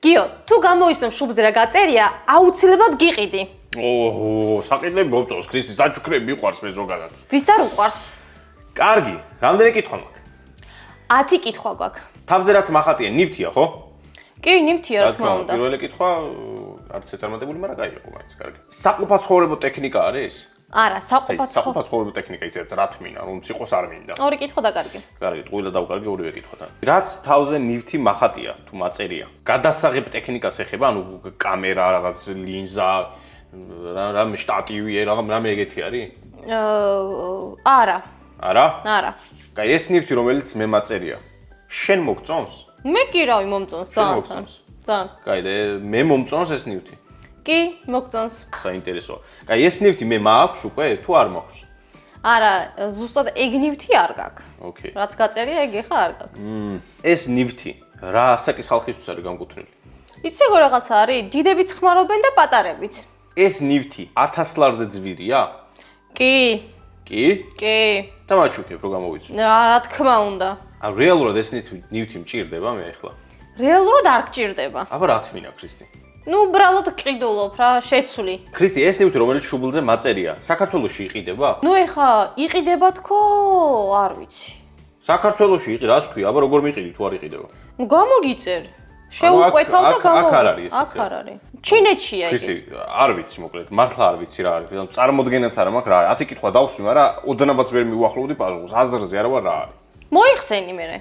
გიო, თუ გამოისმენ შუბლზე რა გაწერია, აუცილებლად გიყიდი. ოჰო, საყიდლები მომწონს, ქრისტი, საჩუქრები მიყვარს მე ზოგადად. ვის არ უყვარს? კარგი, რამდენი კითხვა მაქვს? 10 კითხვა გვაქვს. თავზე რაც მახატია, ნივთია, ხო? კი, ნივთია რა თქმა უნდა. პირველი კითხვა არც ეწარმოებული, მაგრამ კაია იყო მაინც, კარგი. საყოფაცხოვრებო ტექნიკა არის? არა, საყოფაცხოვრებო ტექნიკა ისეა ძრათმინა, რომ იყოს არ მინდა. ორი კითხვა დაკარგი. კარგი, ტყუილა დავკარგი ორივე კითხვათან. რაც თავზე ნივთი მახატია, თუ მაწერია. გადასაღებ ტექნიკას ეხება, ანუ კამერა, რაღაც ლინზა, რამე შტატივი, რამე ეგეთი არის? არა. არა? არა. კაი, ეს ნივთი, რომელიც მე მაწერია, შენ მოგწონს? მე კი რავი მომწონს ძალიან. ძალიან. კაი, მე მომწონს ეს ნივთი. კი, მოგწონს. საინტერესოა. კაი, ეს ნივთი მე მაქვს უკვე, თუ არ მაქვს? არა, ზუსტად ეგ ნივთი არ გაქვს. ოკეი. რაც გაწერია, ეგ ეხა არ გაქვს. ეს ნივთი რა ასაკის ხალხისთვის არის გამკუთვნილი? იცი როგორ რაღაცა არის? დიდებიც ხმარობენ და პატარებიც. ეს ნივთი 1000 ლარზე ძვირია? კი. კი? კი. და მაჩუქებ რომ გამოვიცვი. რა თქმა უნდა. ა რეალურად ეს ნივთი მჭირდება მე ახლა? რეალურად არ გჭირდება. აბა რა თმინა ქრისტი? ნუ უბრალოდ ყიდულობ რა, შეცვლი. ქრისტი, ეს ნივთი რომელიც შუბლზე მაწერია, საქართველოში იყიდება? ნუ ეხა იყიდება თქო, არ ვიცი. საქართველოში იყი, რას ქვია? აბა როგორ მიყიდი თუ არ იყიდება? ნუ გამოგიწერ. შეუკვეთავ და აქ არ არის ეს. აქ არ არის. ჩინეთშია ეს. ქრისტი, არ ვიცი მოკლედ, მართლა არ ვიცი რა არის. წარმოდგენაც არ მაქვს რა არის. 10 კითხვა დავსვი, მაგრამ ოდნავაც ვერ მიუახლოვდი პაზლს. აზრზე არა ვარ რა არის. მოიხსენი მერე.